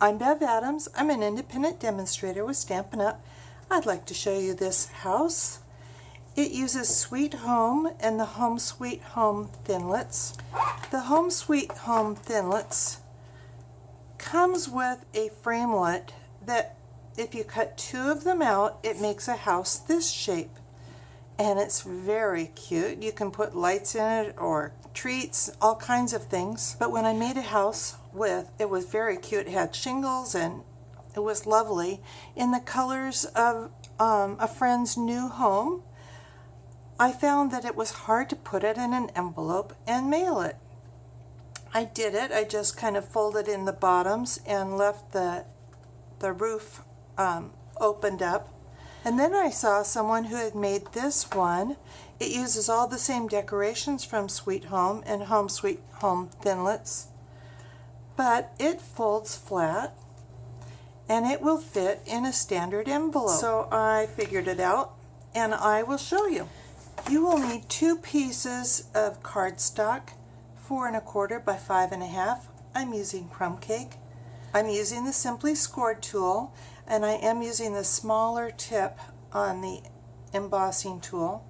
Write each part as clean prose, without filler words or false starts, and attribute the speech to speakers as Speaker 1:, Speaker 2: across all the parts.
Speaker 1: I'm Bev Adams. I'm an independent demonstrator with Stampin' Up! I'd like to show you this house. It uses Sweet Home and the Home Sweet Home Thinlits. The Home Sweet Home Thinlits comes with a framelit that if you cut two of them out, it makes a house this shape. And it's very cute. You can put lights in it or treats, all kinds of things. But when I made a house with, it was very cute. It had shingles and it was lovely in the colors of a friend's new home. I found that it was hard to put it in an envelope and mail it. I did it. I just kind of folded in the bottoms and left the roof opened up. And then I saw someone who had made this one. It uses all the same decorations from Sweet Home and Home Sweet Home Thinlits, but it folds flat and it will fit in a standard envelope. So I figured it out and I will show you. You will need 2 pieces of cardstock, 4 1/4 by 5 1/2. I'm using crumb cake. I'm using the Simply Scored tool, and I am using the smaller tip on the embossing tool.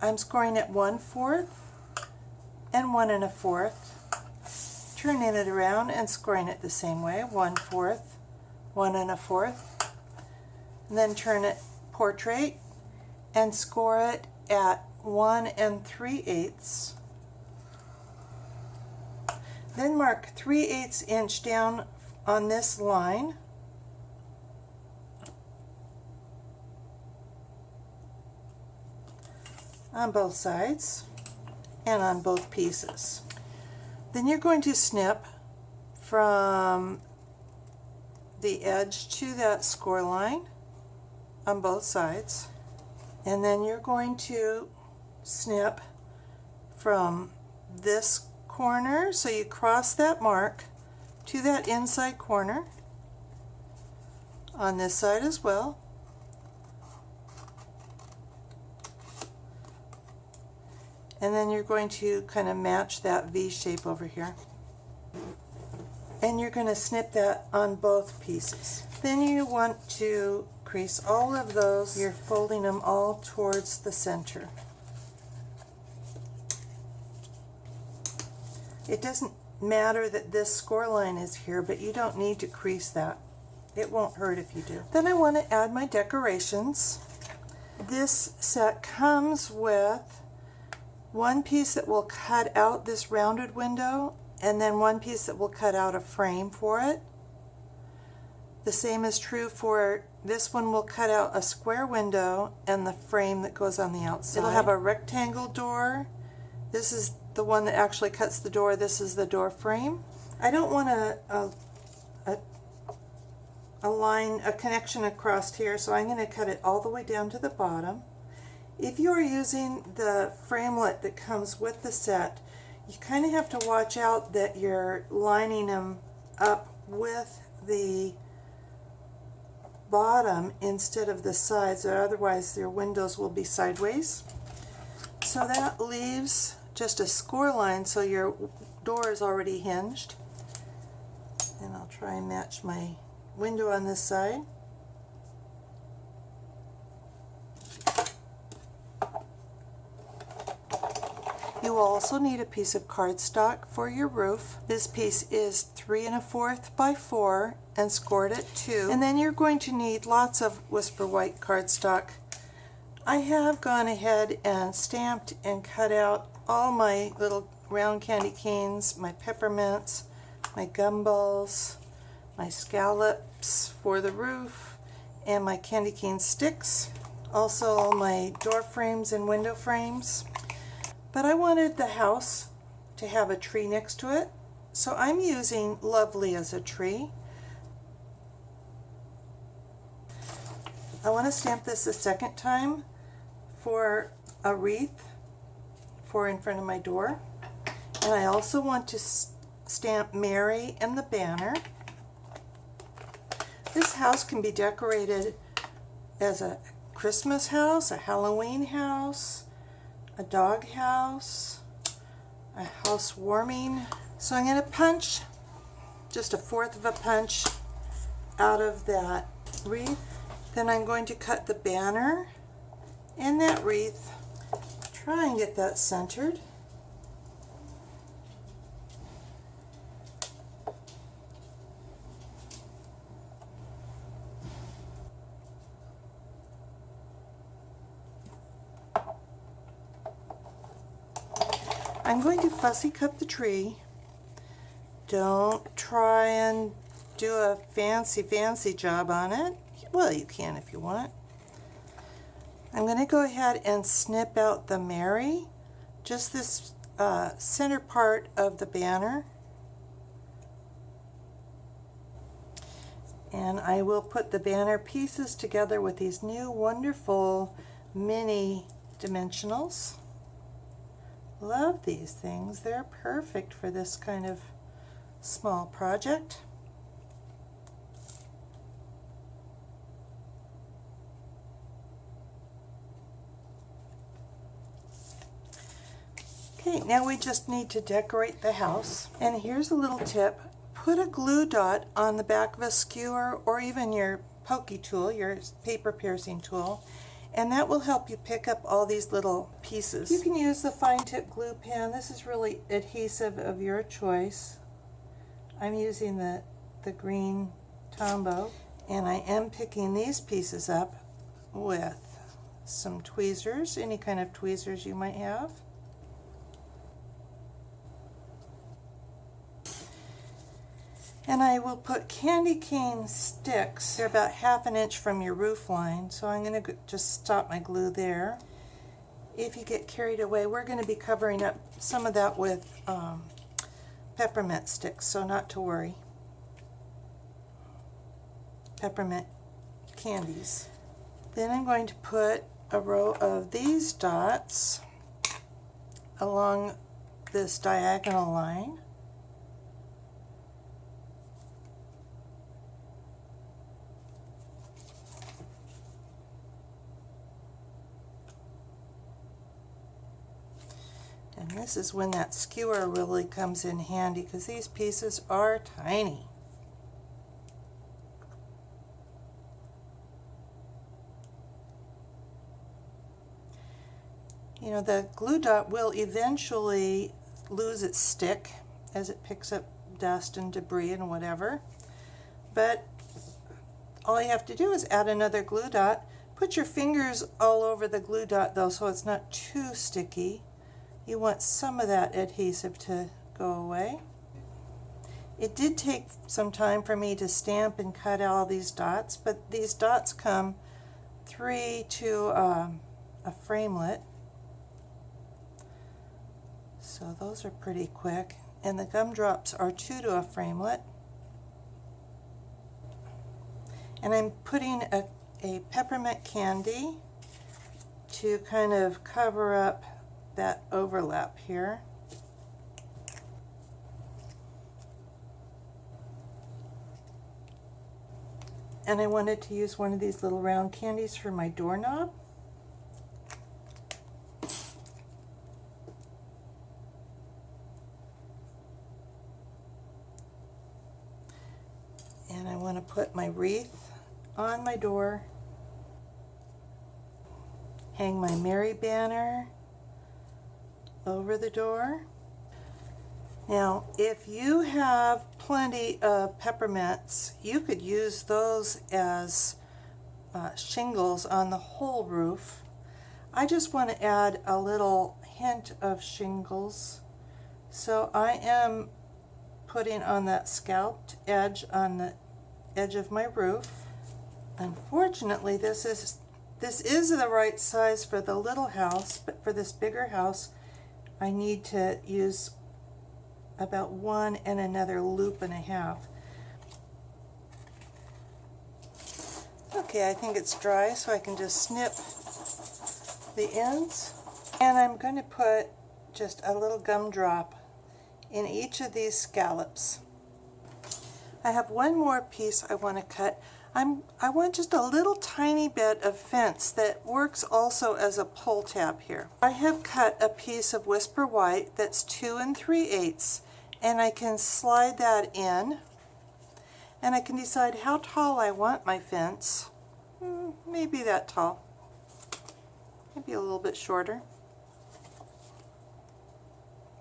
Speaker 1: I'm scoring it 1/4 and 1 1/4, turning it around and scoring it the same way, 1/4, 1 1/4, and then turn it portrait and score it at 1 3/8. Then mark 3/8 inch down on this line. On both sides and on both pieces. Then you're going to snip from the edge to that score line on both sides, and then you're going to snip from this corner, so you cross that mark to that inside corner on this side as well. And then you're going to kind of match that V shape over here. And you're going to snip that on both pieces. Then you want to crease all of those. You're folding them all towards the center. It doesn't matter that this score line is here, but you don't need to crease that. It won't hurt if you do. Then I want to add my decorations. This set comes with one piece that will cut out this rounded window, and then one piece that will cut out a frame for it. The same is true for this one. Will cut out a square window and the frame that goes on the outside. It'll have a rectangle door. This is the one that actually cuts the door. This is the door frame. I don't want a line, a connection across here, so I'm going to cut it all the way down to the bottom. If you are using the framelit that comes with the set, you kind of have to watch out that you're lining them up with the bottom instead of the sides, or otherwise your windows will be sideways. So that leaves just a score line, so your door is already hinged. And I'll try and match my window on this side. You will also need a piece of cardstock for your roof. This piece is 3 1/4 by 4 and scored at 2. And then you're going to need lots of Whisper White cardstock. I have gone ahead and stamped and cut out all my little round candy canes, my peppermints, my gumballs, my scallops for the roof, and my candy cane sticks. Also all my door frames and window frames. But I wanted the house to have a tree next to it, so I'm using Lovely as a tree. I want to stamp this a second time for a wreath for in front of my door. And I also want to stamp Mary and the banner. This house can be decorated as a Christmas house, a Halloween house, a dog house, a housewarming. So I'm going to punch just a fourth of a punch out of that wreath. Then I'm going to cut the banner and that wreath. Try and get that centered. I'm going to fussy cut the tree. Don't try and do a fancy job on it. Well, you can if you want. I'm going to go ahead and snip out the Mary, just this center part of the banner. And I will put the banner pieces together with these new wonderful mini dimensionals. Love these things. They're perfect for this kind of small project. Okay, now we just need to decorate the house. And here's a little tip. Put a glue dot on the back of a skewer or even your pokey tool, your paper piercing tool, and that will help you pick up all these little pieces. You can use the fine tip glue pen. This is really adhesive of your choice. I'm using the green Tombow, and I am picking these pieces up with some tweezers, any kind of tweezers you might have. And I will put candy cane sticks. They're about 1/2 inch from your roof line, so I'm going to just stop my glue there. If you get carried away, we're going to be covering up some of that with peppermint sticks, so not to worry. Peppermint candies. Then I'm going to put a row of these dots along this diagonal line. And this is when that skewer really comes in handy, because these pieces are tiny. You know, the glue dot will eventually lose its stick as it picks up dust and debris and whatever. But all you have to do is add another glue dot. Put your fingers all over the glue dot though, so it's not too sticky. You want some of that adhesive to go away. It did take some time for me to stamp and cut all these dots, but these dots come 3 to a framelit. So those are pretty quick. And the gumdrops are 2 to a framelit. And I'm putting a peppermint candy to kind of cover up that overlap here. And I wanted to use one of these little round candies for my doorknob. And I want to put my wreath on my door, hang my Mary banner over the door. Now, if you have plenty of peppermints, you could use those as shingles on the whole roof. I just want to add a little hint of shingles, so I am putting on that scalped edge on the edge of my roof. Unfortunately, this is the right size for the little house, but for this bigger house I need to use about 1 and another loop and a half. Okay, I think it's dry, so I can just snip the ends. And I'm going to put just a little gumdrop in each of these scallops. I have one more piece I want to cut. I want just a little tiny bit of fence that works also as a pull tab here. I have cut a piece of Whisper White that's 2 3/8, and I can slide that in and I can decide how tall I want my fence. Maybe that tall, maybe a little bit shorter.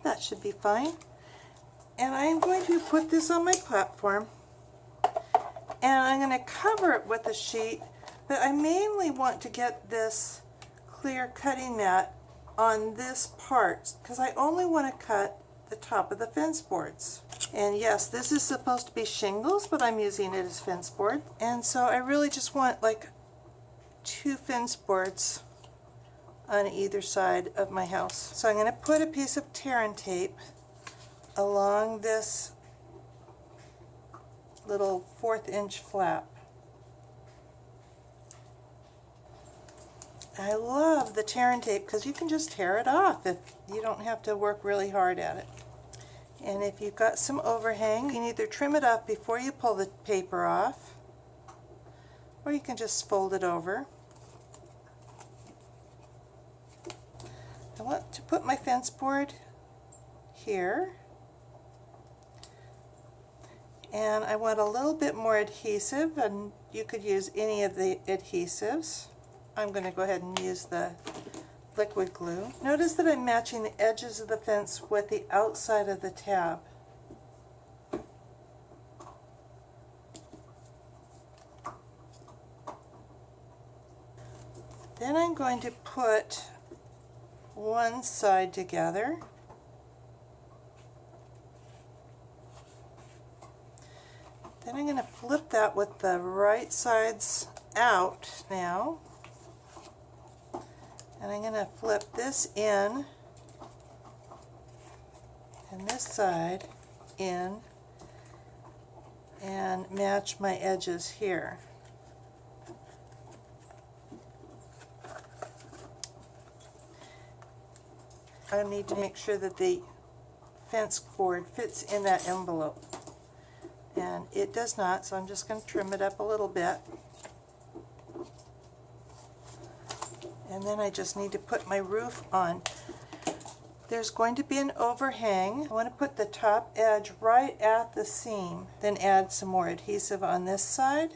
Speaker 1: That should be fine. And I am going to put this on my platform, and I'm going to cover it with a sheet, but I mainly want to get this clear cutting mat on this part because I only want to cut the top of the fence boards. And yes, this is supposed to be shingles, but I'm using it as fence board, and so I really just want like 2 fence boards on either side of my house. So I'm going to put a piece of tear and tape along this little 1/4 inch flap. I love the tear and tape because you can just tear it off if you don't have to work really hard at it. And if you've got some overhang, you can either trim it up before you pull the paper off, or you can just fold it over. I want to put my fence board here, and I want a little bit more adhesive, and you could use any of the adhesives. I'm going to go ahead and use the liquid glue. Notice that I'm matching the edges of the fence with the outside of the tab. Then I'm going to put one side together. Then I'm going to flip that with the right sides out now. And I'm going to flip this in and this side in and match my edges here. I need to make sure that the fence board fits in that envelope. And it does not, so I'm just going to trim it up a little bit. And then I just need to put my roof on. There's going to be an overhang. I want to put the top edge right at the seam, then add some more adhesive on this side.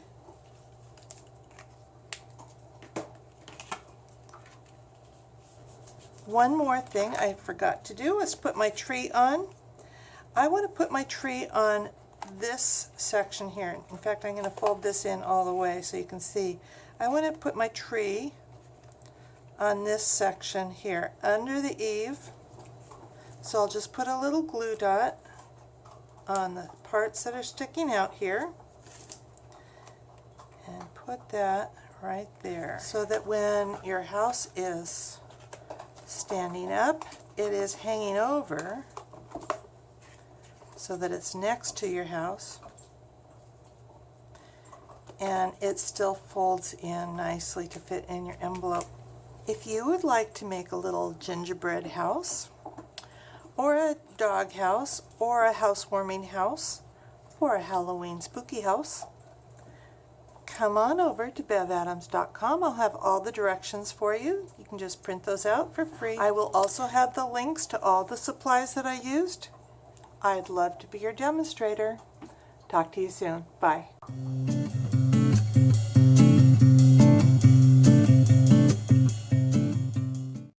Speaker 1: One more thing I forgot to do is put my tree on. I want to put my tree on this section here. In fact, I'm going to fold this in all the way so you can see. I want to put my tree on this section here under the eave. So I'll just put a little glue dot on the parts that are sticking out here and put that right there so that when your house is standing up, it is hanging over so that it's next to your house and it still folds in nicely to fit in your envelope. If you would like to make a little gingerbread house, or a dog house, or a housewarming house, or a Halloween spooky house, come on over to bevadams.com. I'll have all the directions for you. You can just print those out for free. I will also have the links to all the supplies that I used. I'd love to be your demonstrator. Talk to you soon. Bye.